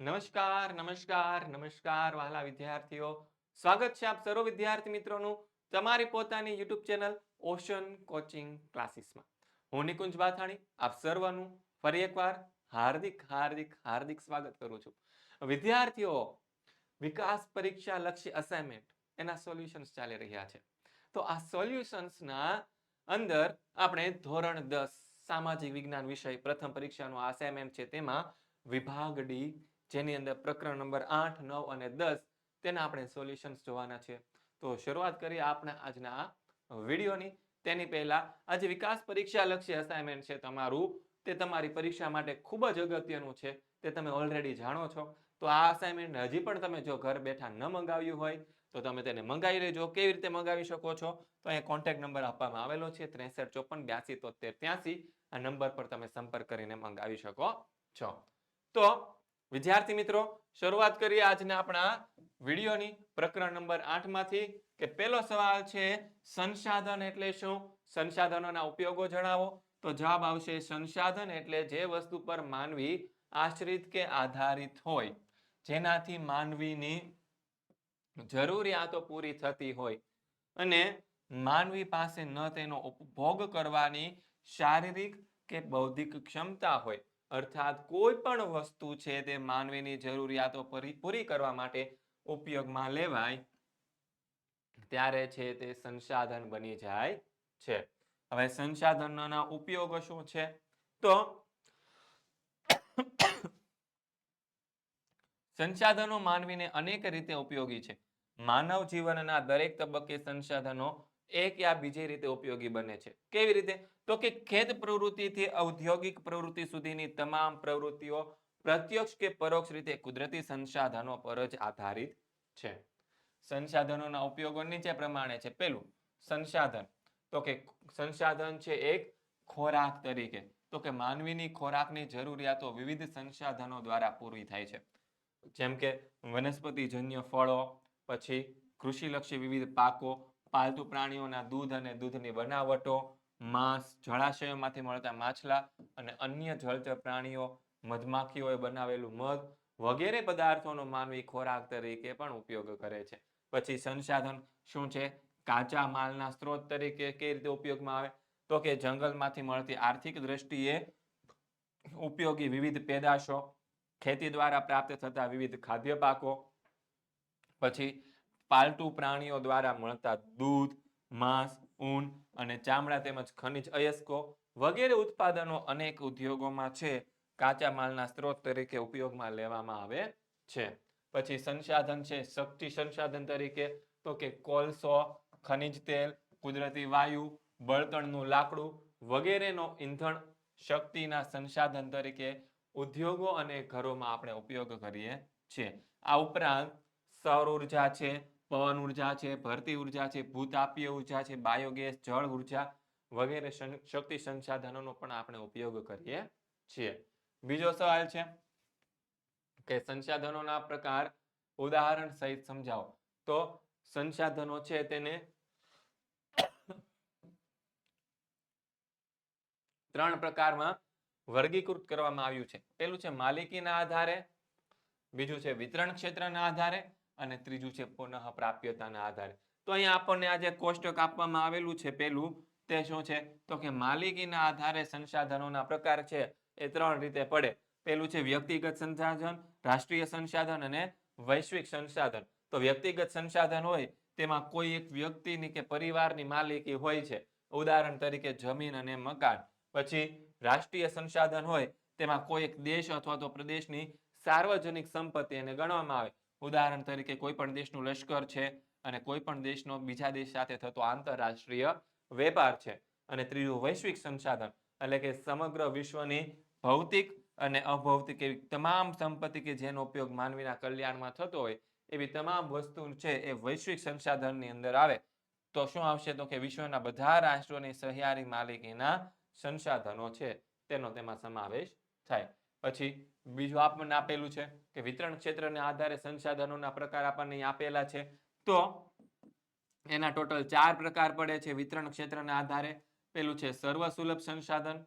નમસ્કાર નમસ્કાર નમસ્કાર વહાલા વિદ્યાર્થીઓ, સ્વાગત છે આપ સર્વ વિદ્યાર્થી મિત્રોનું તમારી પોતાની યુટ્યુબ ચેનલ ઓશન કોચિંગ ક્લાસીસમાં. હું નિકુંજ બાથાણી આપ સર્વનું ફરી એકવાર હાર્દિક હાર્દિક હાર્દિક સ્વાગત કરું છું. વિદ્યાર્થીઓ, વિકાસ પરીક્ષા લક્ષી અસાઇનમેન્ટ એના સોલ્યુશન્સ ચાલી રહ્યા છે. તો આ સોલ્યુશન્સના અંદર આપણે ધોરણ 10 સામાજિક વિજ્ઞાન વિષય પ્રથમ પરીક્ષાનો અસાઇનમેન્ટ છે, તેમાં વિભાગ ડી, જેની અંદર પ્રકરણ નંબર 8, 9 અને 10 તેના આપણે સોલ્યુશન્સ જોવાના છે. તો શરૂઆત કરીએ આપણે આજના વિડીયોની. તેની પહેલા આજે વિકાસ પરીક્ષા લક્ષી અસાઇનમેન્ટ છે તમારું, તે તમારી પરીક્ષા માટે ખૂબ જ અગત્યનું છે, તે તમે ઓલરેડી જાણો છો. તો આ અસાઇનમેન્ટ હજી પણ તમે જો ઘર બેઠા ન મંગાવ્યું હોય તો તમે તેને મંગાવી લેજો. કેવી રીતે મંગાવી શકો છો? તો અહીંયા કોન્ટેક્ટ નંબર આપવામાં આવેલો છે 6354827383. આ નંબર પર તમે સંપર્ક કરીને મંગાવી શકો છો. તો વિદ્યાર્થી મિત્રો, શરૂઆત કરીએ આજના આપણા વિડીયોની પ્રકરણ નંબર 8 માંથી. કે પહેલો સવાલ છે, સંસાધન એટલે શું? સંસાધનોના ઉપયોગો જણાવો. તો જવાબ આવશે સંસાધન એટલે જે વસ્તુ પર માનવી આશ્રિત કે આધારિત હોય, જેનાથી માનવીની જરૂરિયાતો પૂરી થતી હોય અને માનવી પાસે ન તેનો ઉપભોગ કરવાની શારીરિક કે બૌદ્ધિક ક્ષમતા હોય, અર્થાત કોઈ પણ વસ્તુ છે તે માનવીની જરૂરિયાતો પૂરી કરવા માટે ઉપયોગમાં લેવાય ત્યારે છે તે સંસાધન બની જાય છે. હવે સંસાધનોના ઉપયોગો શું છે? તો સંસાધનો માનવીને અનેક રીતે ઉપયોગી છે. માનવ જીવનના દરેક તબક્કે સંસાધનો એક યા બીજી રીતે ઉપયોગી બને છે. કેવી રીતે? તો કે ખેત પ્રવૃત્તિથી ઔદ્યોગિક પ્રવૃત્તિ સુધીની તમામ પ્રવૃત્તિઓ પ્રત્યક્ષ કે પરોક્ષ રીતે કુદરતી સંસાધનો પર જ આધારિત છે. સંસાધનોના ઉપયોગો નીચે પ્રમાણે છે. પહેલું, સંસાધન. તો કે સંસાધન છે એક ખોરાક તરીકે. તો કે માનવીની ખોરાકની જરૂરિયાતો વિવિધ સંસાધનો દ્વારા પૂરી થાય છે. જેમ કે વનસ્પતિજન્ય ફળો, પછી કૃષિલક્ષી વિવિધ પાકો, પાલતુ પ્રાણીઓના દૂધ અને દૂધની બનાવટો, માંસ, જળાશયોમાંથી મળતા માછલા અને અન્ય જળચર પ્રાણીઓ, મધમાખીઓએ બનાવેલું મધ વગેરે પદાર્થોનો માનવી ખોરાક તરીકે પણ ઉપયોગ કરે છે. પછી સંસાધન શું છે? કાચા માલના સ્ત્રોત તરીકે કઈ રીતે ઉપયોગમાં આવે? તો કે જંગલમાંથી મળતી આર્થિક દ્રષ્ટિએ ઉપયોગી વિવિધ પેદાશો, ખેતી દ્વારા પ્રાપ્ત થતા વિવિધ ખાદ્ય પાકો, પછી પાલતુ પ્રાણીઓ દ્વારા મળતા દૂધ, માંસ, ઊન અને ચામડા તેમજ ખનિજ અયસ્કો વગેરે ઉત્પાદનો અનેક ઉદ્યોગોમાં છે કાચા માલના સ્ત્રોત તરીકે ઉપયોગમાં લેવામાં આવે છે. પછી સંસાધન છે શક્તિ સંસાધન તરીકે. તો કે કોલસો, ખનિજ તેલ, કુદરતી વાયુ, બળતણનું લાકડું વગેરેનો ઈંધણ શક્તિના સંસાધન તરીકે ઉદ્યોગો અને ઘરોમાં આપણે ઉપયોગ કરીએ છીએ. આ ઉપરાંત સૌર ઉર્જા છે, પવન ઉર્જા છે, ભરતી ઉર્જા છે, ભૂતાપીય ઉર્જા છે, બાયોગેસ, જળ ઉર્જા વગેરે શક્તિ સંસાધનોનો પણ આપણે ઉપયોગ કરીએ છીએ. બીજો સવાલ છે કે સંસાધનોના પ્રકાર ઉદાહરણ સહિત સમજાવો. તો સંસાધનો છે તેને 3 પ્રકારમાં વર્ગીકૃત કરવામાં આવ્યું છે. પહેલું છે માલિકીના આધારે, બીજું છે વિતરણ ક્ષેત્રના આધારે અને ત્રીજું છે પુનઃ પ્રાપ્યતાના આધારે. તો અહીંયા આપણને આ જે કોષ્ટક આપવામાં આવેલું છે પહેલું, તે શું છે? તો કે માલિકીના આધારે સંસાધનોના પ્રકાર છે એ 3 રીતે પડે. પહેલું છે વ્યક્તિગત સંસાધન, રાષ્ટ્રીય સંસાધન અને વૈશ્વિક સંસાધન. તો વ્યક્તિગત સંસાધન હોય તેમાં કોઈ એક વ્યક્તિની કે પરિવારની માલિકી હોય છે, ઉદાહરણ તરીકે જમીન અને મકાન. પછી રાષ્ટ્રીય સંસાધન હોય તેમાં કોઈ એક દેશ અથવા તો પ્રદેશની સાર્વજનિક સંપત્તિ એને ગણવામાં આવે, ઉદાહરણ તરીકે કોઈ પણ દેશનું લશ્કર છે અને કોઈ પણ દેશનો બીજા દેશ સાથે થતો આંતરરાષ્ટ્રીય વેપાર છે. અને ત્રીજું વૈશ્વિક સંસાધન, એટલે કે સમગ્ર વિશ્વની ભૌતિક અને અભૌતિક એવી તમામ સંપત્તિ કે જેનો ઉપયોગ માનવીના કલ્યાણમાં થતો હોય એવી તમામ વસ્તુ છે એ વૈશ્વિક સંસાધનની અંદર આવે. તો શું આવશે? તો કે વિશ્વના બધા રાષ્ટ્રોની સહિયારી માલિકીના સંસાધનો છે તેનો તેમાં સમાવેશ થાય. પછી બીજું આપણને આપેલું છે કે વિતરણ ક્ષેત્રના આધારે સંસાધનોના પ્રકાર આપણને આપેલા છે. તો એના ટોટલ 4 પ્રકાર પડે છે વિતરણ ક્ષેત્રના આધારે. પેલું છે સર્વસુલભ સંસાધન.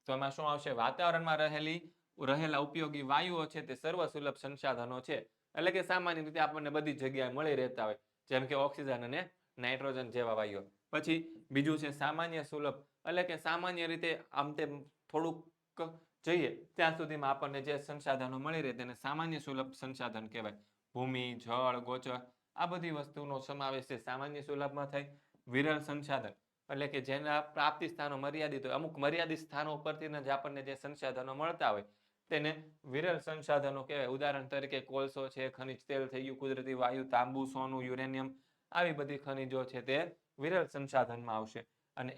તો એમાં શું આવશે? વાતાવરણમાં રહેલી રહેલા ઉપયોગી વાયુઓ છે તે સર્વસુલભ સંસાધનો છે. એટલે કે સામાન્ય રીતે આપણને બધી જગ્યાએ મળી રહેતા હોય, જેમ કે ઓક્સિજન અને નાઇટ્રોજન જેવા વાયુઓ. પછી બીજું છે સામાન્ય સુલભ, એટલે કે સામાન્ય રીતે આમ તેમ થોડુંક જઈએ ત્યાં સુધીમાં આપણને જે સંસાધનો મળી રહે તેને સામાન્ય સુલભ સંસાધન કહેવાય. ભૂમિ, જળ, ગોચર આ બધી વસ્તુનો સમાવેશ છે સામાન્ય સુલભમાં થાય. વિરલ સંસાધન એટલે કે જેના પ્રાપ્તિ સ્થાનો મર્યાદિત હોય, અમુક મર્યાદિત સ્થાનો પરથી જ આપણને જે સંસાધનો મળતા હોય તેને વિરલ સંસાધનો કહેવાય. ઉદાહરણ તરીકે કોલસો છે, ખનિજ તેલ થઈ ગયું, કુદરતી વાયુ, તાંબુ, સોનું, યુરેનિયમ આવી બધી ખનિજો છે તે વિરલ સંસાધનમાં આવશે. અને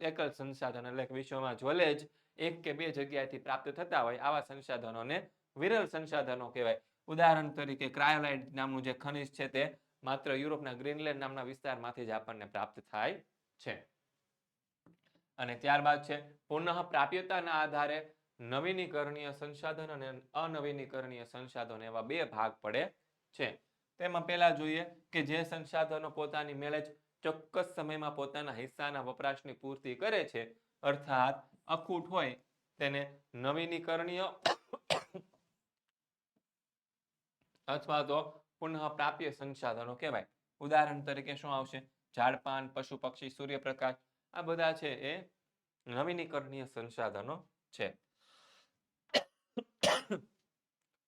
એકલ સંસાધન એટલે વિશ્વમાં જ્વલે જ એક કે બે જગ્યાએથી પ્રાપ્ત થતા હોય આવા સંસાધનોને વિરલ સંસાધનો કહેવાય. ઉદાહરણ તરીકે ક્રાયોલાઇટ નામનું જે ખનિજ છે તે માત્ર યુરોપના ગ્રીનલેન્ડ નામના વિસ્તારમાંથી જ આપણને પ્રાપ્ત થાય છે. અને ત્યારબાદ છે પુનઃ પ્રાપ્યતાના આધારે નવીનીકરણીય સંસાધન અને અનવીનીકરણીય સંસાધન એવા બે ભાગ પડે છે. તેમાં પહેલા જોઈએ કે જે સંસાધનો પોતાની મેળે જ ચોક્કસ સમયમાં પોતાના હિસ્સાના વપરાશની પૂર્તિ કરે છે, અર્થાત અખૂટ હોય, તેને નવીનીકરણીય અથવા તો પુનઃ પ્રાપ્ય સંસાધનો કહેવાય. ઉદાહરણ તરીકે શું આવશે? ઝાડપાન, પશુ પક્ષી, સૂર્યપ્રકાશ આ બધા છે એ નવીનીકરણીય સંસાધનો છે.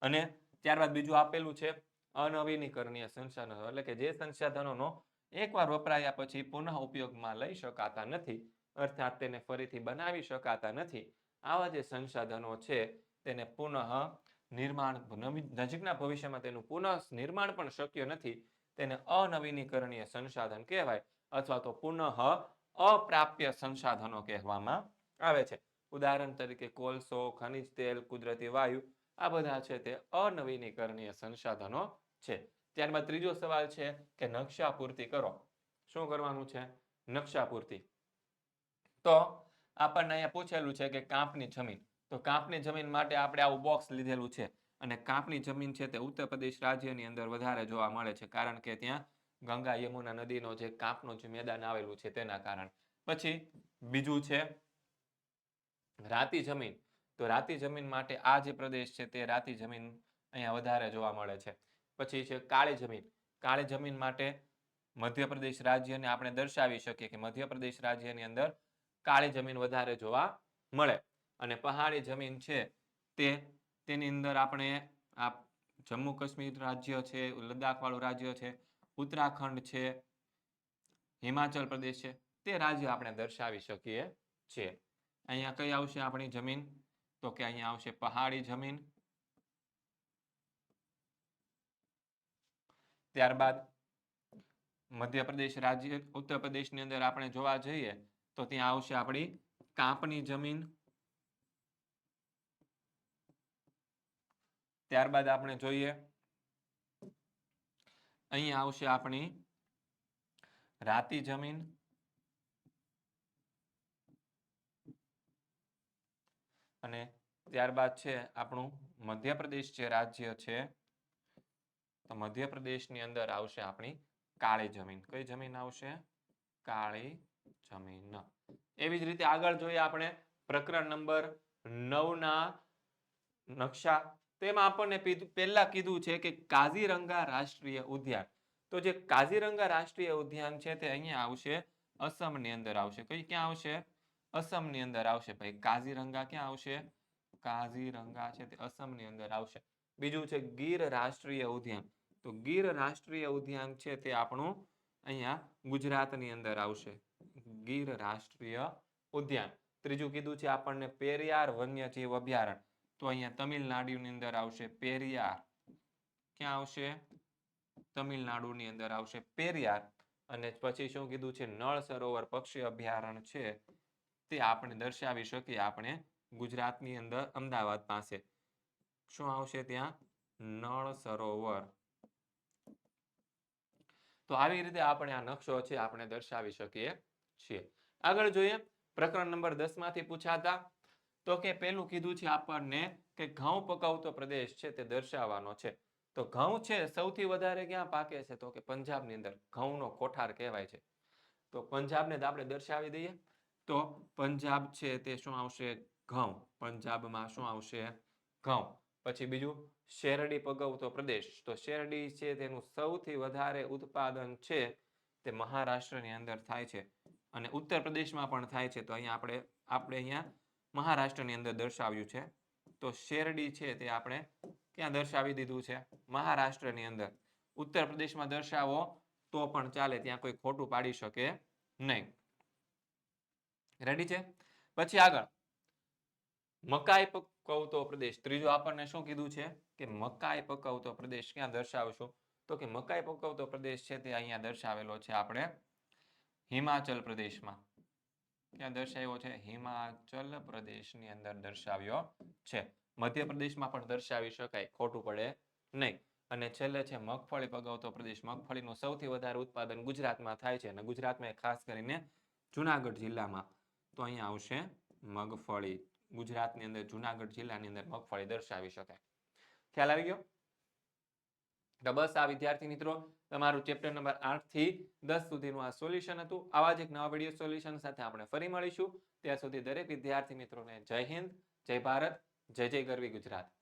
અને ત્યારબાદ બીજું આપેલું છે અનવીનીકરણીય સંસાધનો, એટલે કે જે સંસાધનોનો એકવાર વપરાયા પછી પુનઃ ઉપયોગમાં લઈ શકાતા નથી, અર્થાત તેને ફરીથી બનાવી શકાતા નથી. આવા જે સંસાધનો છે તેને પુનઃ નિર્માણ નજીકના ભવિષ્યમાં તેનું પુનઃ નિર્માણ પણ શક્ય નથી, તેને અનવીનીકરણીય સંસાધન કહેવાય અથવા તો પુનઃ અપ્રાપ્ય સંસાધનો કહેવામાં આવે છે. ઉદાહરણ તરીકે કોલસો, ખનિજ તેલ, કુદરતી વાયુ આ બધા છે તે અનવીનીકરણીય સંસાધનો છે. ત્યારબાદ ત્રીજો સવાલ છે કે નકશા પૂર્તિ કરો. શું કરવાનું છે? નકશા પૂર્તિ. તો આપણને અહીંયા પૂછેલું છે કે કાંપની જમીન. તો કાંપની જમીન માટે આપણે આવું બોક્સ લીધેલું છે અને કાંપની જમીન છે તે ઉત્તર પ્રદેશ રાજ્યની અંદર વધારે જોવા મળે છે, કારણ કે ત્યાં ગંગા યમુના નદીનો જે કાંપનું જે મેદાન આવેલું છે તેના કારણે. પછી બીજું છે રાતી જમીન. તો રાતી જમીન માટે આ જે પ્રદેશ છે તે રાતી જમીન અહીંયા વધારે જોવા મળે છે. પછી છે કાળી જમીન. કાળી જમીન માટે મધ્યપ્રદેશ રાજ્યને આપણે દર્શાવી શકીએ કે મધ્યપ્રદેશ રાજ્યની અંદર કાળી જમીન વધારે જોવા મળે. અને પહાડી જમીન છે તેની અંદર આપણે આ જમ્મુ કાશ્મીર રાજ્ય છે, લદ્દાખ વાળું રાજ્ય છે, ઉત્તરાખંડ છે, હિમાચલ પ્રદેશ છે તે રાજ્ય આપણે દર્શાવી શકીએ છીએ. અહીંયા કઈ આવશે આપણી જમીન? તો કે અહીંયા આવશે પહાડી જમીન. ત્યારબાદ મધ્યપ્રદેશ રાજ્ય, ઉત્તર પ્રદેશની અંદર આપણે જોવા જઈએ તો ત્યાં આવશે આપણી કાંપની જમીન. ત્યારબાદ આપણે જોઈએ અહીંયા આવશે આપણી રાતી જમીન. અને ત્યારબાદ છે આપણું મધ્યપ્રદેશ જે રાજ્ય છે તો મધ્યપ્રદેશની અંદર આવશે આપણી કાળી જમીન. કઈ જમીન આવશે? કાળી જમીન. એવી જ રીતે આગળ જોઈએ આપણે પ્રકરણ નંબર 9 ના નકશા. તેમાં આપણને પહેલા કીધું છે કે કાઝીરંગા રાષ્ટ્રીય ઉદ્યાન. તો જે કાઝીરંગા રાષ્ટ્રીય ઉદ્યાન છે તે અહીંયા આવશે અસમની અંદર આવશે. કઈ ક્યાં આવશે? અસમની અંદર આવશે ભાઈ. કાઝીરંગા ક્યાં આવશે? કાઝીરંગા છે તે અસમની અંદર આવશે. બીજું છે ગીર રાષ્ટ્રીય ઉદ્યાન. તો ગીર રાષ્ટ્રીય ઉદ્યાન છે તે આપણું અહીંયા ગુજરાતની અંદર આવશે. ગીર રાષ્ટ્રીય ઉદ્યાન. ત્રીજું કીધું છે આપણને પેરિયાર વન્યજીવ અભયારણ્ય. તો અહીંયા તમિલનાડુની અંદર આવશે પેરિયાર. ક્યાં આવશે? તમિલનાડુની અંદર આવશે પેરિયાર. અને પછી શું કીધું છે? નળ સરોવર પક્ષી અભયારણ્ય છે તે આપણે દર્શાવી શકીએ આપણે ગુજરાતની અંદર અમદાવાદ પાસે. શું આવશે ત્યાં? નળ સરોવર. તો આવી રીતે આપણે આ નકશો છે આપણે દર્શાવી શકીએ છીએ. આગળ જોઈએ પ્રકરણ નંબર 10 માંથી પૂછાતા. તો કે પેલું કીધું છે આપણને કે ઘઉં પકવતો પ્રદેશ છે તે દર્શાવવાનો છે. તો ઘઉં છે સૌથી વધારે ક્યાં પાકે છે? તો કે પંજાબની અંદર. ઘઉંનો કોઠાર કહેવાય છે. તો પંજાબને આપણે દર્શાવી દઈએ. તો પંજાબ છે તે શું આવશે? ઘઉં. પંજાબમાં શું આવશે? ઘઉં. પછી બીજું શેરડી પકવતો પ્રદેશ, તો શેરડી છે તેનું સૌથી વધારે ઉત્પાદન છે તે મહારાષ્ટ્રની અંદર થાય છે અને ઉત્તર પ્રદેશમાં પણ થાય છે. તો અહીંયા આપણે અહીંયા મહારાષ્ટ્રની અંદર દર્શાવ્યું છે. તો શેરડી છે તે આપણે ક્યાં દર્શાવી દીધું છે? મહારાષ્ટ્રની અંદર. ઉત્તર પ્રદેશમાં દર્શાવો તો પણ ચાલે, ત્યાં કોઈ ખોટું પાડી શકે નહીં. રેડી છે? પછી આગળ મકાઈ પકવતો પ્રદેશ. ત્રીજો આપણને શું કીધું છે કે મકાઈ પકવતો પ્રદેશ ક્યાં દર્શાવશું? તો કે મકાઈ પકવતો પ્રદેશ છે તે અહીંયા દર્શાવેલો છે આપણે હિમાચલ પ્રદેશમાં. ક્યાં દર્શાવ્યો છે? હિમાચલ પ્રદેશની અંદર દર્શાવ્યો છે. મધ્યપ્રદેશમાં પણ દર્શાવી શકાય, ખોટું પડે નહીં. અને છેલ્લે છે મગફળી પકવતો પ્રદેશ. મગફળીનું સૌથી વધારે ઉત્પાદન ગુજરાતમાં થાય છે અને ગુજરાતમાં ખાસ કરીને જુનાગઢ જિલ્લામાં. તો અહીંયા આવશે મગફળી. ગુજરાતની અંદર જુનાગઢ જિલ્લાની અંદર મગફળી દર્શાવી શકાય. ખ્યાલ આવી ગયો? તો બસ આ વિદ્યાર્થી મિત્રો તમારું ચેપ્ટર નંબર 8 થી 10 સુધીનું આ સોલ્યુશન હતું. આવા જ એક નવા વિડીયો સોલ્યુશન સાથે આપણે ફરી મળીશું. ત્યાં સુધી દરેક વિદ્યાર્થી મિત્રોને જય હિન્દ, જય ભારત, જય જય ગરવી ગુજરાત.